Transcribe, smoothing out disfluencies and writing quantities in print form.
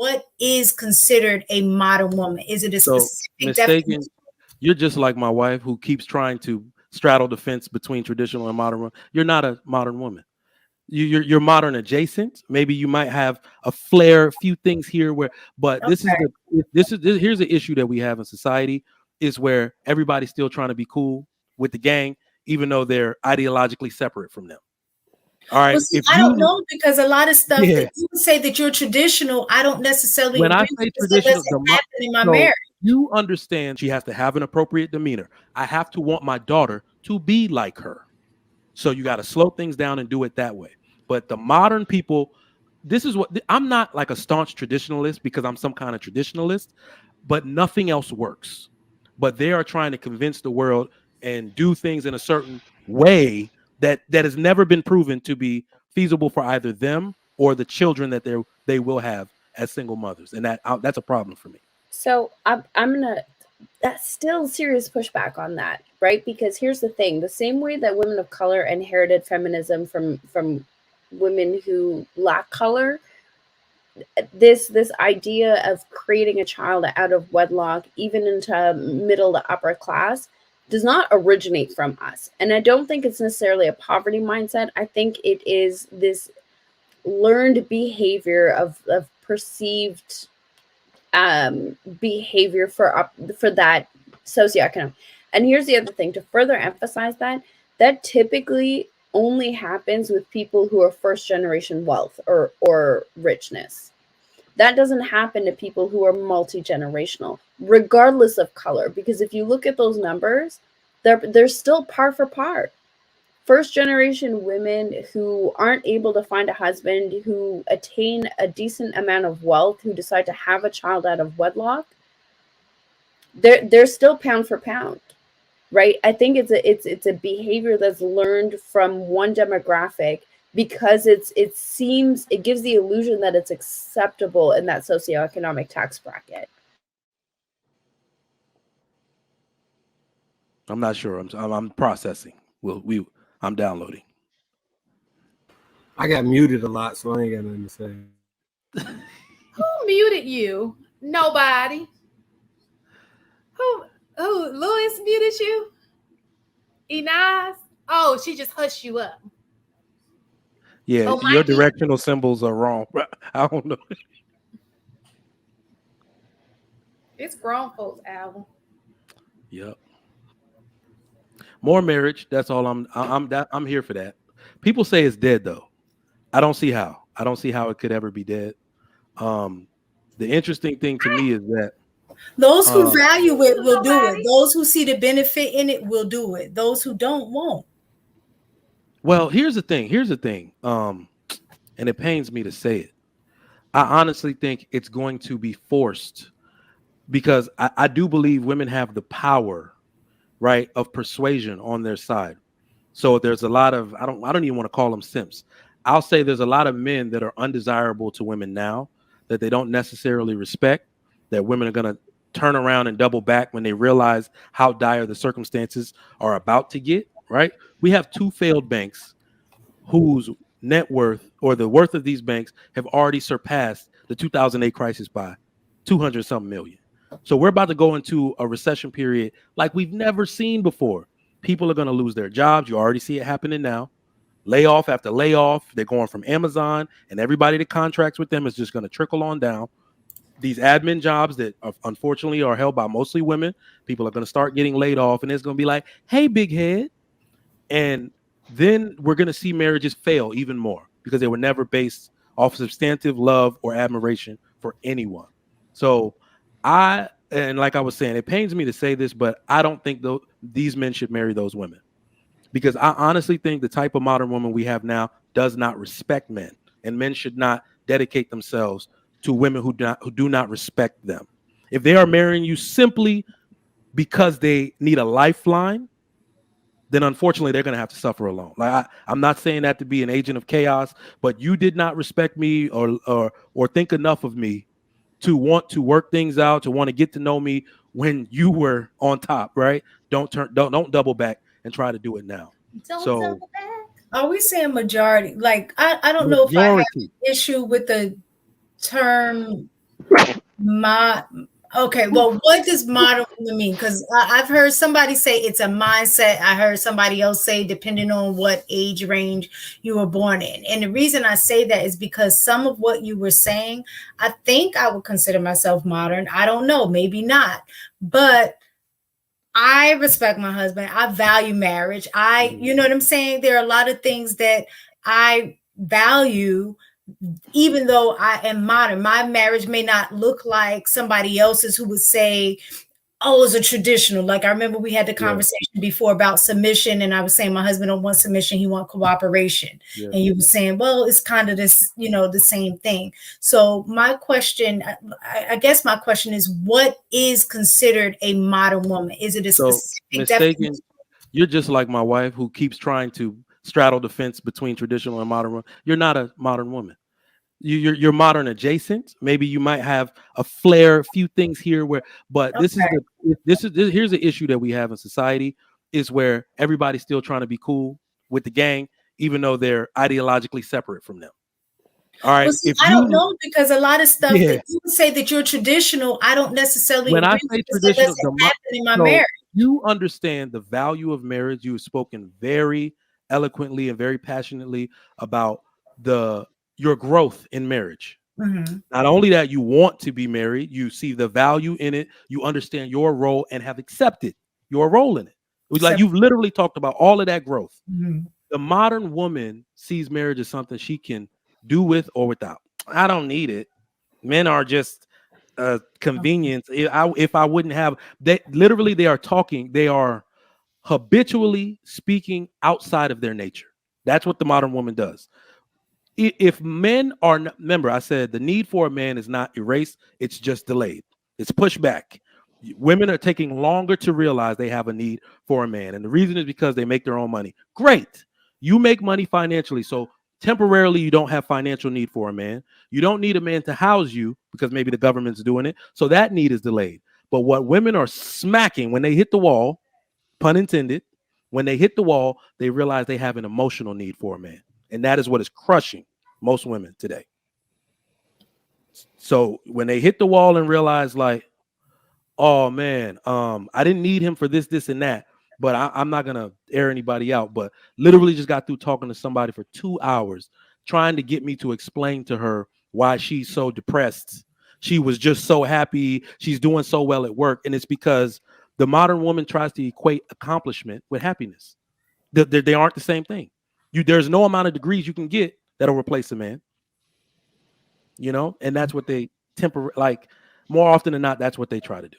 what is considered a modern woman? Is it a So specific mistaken, definition? you're just like my wife who keeps trying to straddle the fence between traditional and modern. You're not a modern woman. You're modern adjacent. Maybe you might have a flair, a few things here where, but Okay. here's the issue that we have in society is where everybody's still trying to be cool with the gang, even though they're ideologically separate from them. All Well, right, see, if I don't you know because a lot of stuff yeah, that you would say that you're traditional, I don't necessarily when I agree with say because it traditional, doesn't happen in my so marriage. you understand she has to have an appropriate demeanor. I have to want my daughter to be like her. So you got to slow things down and do it that way. But the modern people, this is what I'm not like a staunch traditionalist because I'm some kind of traditionalist, but nothing else works. But they are trying to convince the world and do things in a certain way that has never been proven to be feasible for either them or the children that they will have as single mothers, and that's a problem for me. So I'm gonna that's still serious pushback on that, right? Because here's the thing: the same way that women of color inherited feminism from women who lack color, this idea of creating a child out of wedlock, even into middle to upper class, does not originate from us. And I don't think it's necessarily a poverty mindset. I think it is this learned behavior of perceived behavior for that socioeconomic. And here's the other thing to further emphasize that typically only happens with people who are first generation wealth or richness. That doesn't happen to people who are multi-generational, regardless of color. Because if you look at those numbers, they're still par for par. First generation women who aren't able to find a husband, who attain a decent amount of wealth, who decide to have a child out of wedlock, they're still pound for pound, right? I think it's a behavior that's learned from one demographic because it gives the illusion that it's acceptable in that socioeconomic tax bracket. I'm not sure. I'm processing. I'm downloading. I got muted a lot, so I ain't got nothing to say. Who muted you? Nobody. Who? Louis muted you? Enas? Oh, she just hushed you up. Yeah, Oh, your Mikey? directional symbols are wrong. I don't know. It's grown folks album. Yep. More marriage. That's all. I'm here for that. People say it's dead though. I don't see how. I don't see how it could ever be dead. The interesting thing to me is that Those who value it will do it. Those who see the benefit in it will do it. Those who don't won't. well, here's the thing. And it pains me to say it. I honestly think it's going to be forced because I do believe women have the power, right, of persuasion on their side. So there's a lot of I don't even want to call them simps. I'll say there's a lot of men that are undesirable to women now that they don't necessarily respect, that women are going to turn around and double back when they realize how dire the circumstances are about to get, right? We have two failed banks whose net worth or the worth of these banks have already surpassed the 2008 crisis by 200 something million. So we're about to go into a recession period like we've never seen before. People are going to lose their jobs. You already see it happening now. Layoff after layoff. They're going from Amazon, and everybody that contracts with them is just going to trickle on down. These admin jobs that unfortunately are held by mostly women, people are going to start getting laid off, and it's going to be like, hey, big head. And then we're going to see marriages fail even more because they were never based off substantive love or admiration for anyone. So and like I was saying, it pains me to say this, but I don't think these men should marry those women because I honestly think the type of modern woman we have now does not respect men, and men should not dedicate themselves to women who do not respect them. If they are marrying you simply because they need a lifeline, then unfortunately they're going to have to suffer alone. Like I'm not saying that to be an agent of chaos, but you did not respect me or think enough of me to want to work things out, to want to get to know me when you were on top, right? Don't double back and try to do it now. Don't So double back. Are we saying majority? Like I don't know if I have majority. an issue with the term Okay, well, what does modern woman mean? Because I've heard somebody say it's a mindset. I heard somebody else say depending on what age range you were born in. And the reason I say that is because some of what you were saying, I think I would consider myself modern. I don't know, maybe not. But I respect my husband. I value marriage. You know what I'm saying? There are a lot of things that I value, even though I am modern. My marriage may not look like somebody else's who would say, oh, it's a traditional. Like I remember we had the conversation before about submission, and I was saying my husband don't want submission, he want cooperation. Yeah. And you were saying, well, it's kind of this, the same thing. So my question, I guess my question is, what is considered a modern woman? Is it a specific definition? You're just like my wife who keeps trying to straddle the fence between traditional and modern. You're not a modern woman. You're modern adjacent. Maybe you might have a flair, a few things here but here's the issue that we have in society is where everybody's still trying to be cool with the gang, even though they're ideologically separate from them. All right. Well, see, I don't know, because a lot of stuff that you would say that you're traditional, I don't necessarily when agree I say with. traditional, In my marriage. You understand the value of marriage. You have spoken very eloquently and very passionately about your growth in marriage. Mm-hmm. Not only that you want to be married, you see the value in it, you understand your role and have accepted your role in it. Like you've literally talked about all of that growth. Mm-hmm. The modern woman sees marriage as something she can do with or without. I don't need it. Men are just convenience. If I wouldn't have, they are habitually speaking outside of their nature. That's what the modern woman does. If men are, remember, I said the need for a man is not erased, it's just delayed. It's pushed back. Women are taking longer to realize they have a need for a man. And the reason is because they make their own money. Great. You make money financially. So temporarily, you don't have financial need for a man. You don't need a man to house you because maybe the government's doing it. So that need is delayed. But what women are smacking when they hit the wall, pun intended, when they hit the wall, they realize they have an emotional need for a man. And that is what is crushing most women today. So when they hit the wall and realize like, oh man, I didn't need him for this, this, and that, but I'm not going to air anybody out, but literally just got through talking to somebody for 2 hours, trying to get me to explain to her why she's so depressed. She was just so happy. She's doing so well at work. And it's because the modern woman tries to equate accomplishment with happiness. They aren't the same thing. There's no amount of degrees you can get that'll replace a man, and that's what they more often than not, that's what they try to do.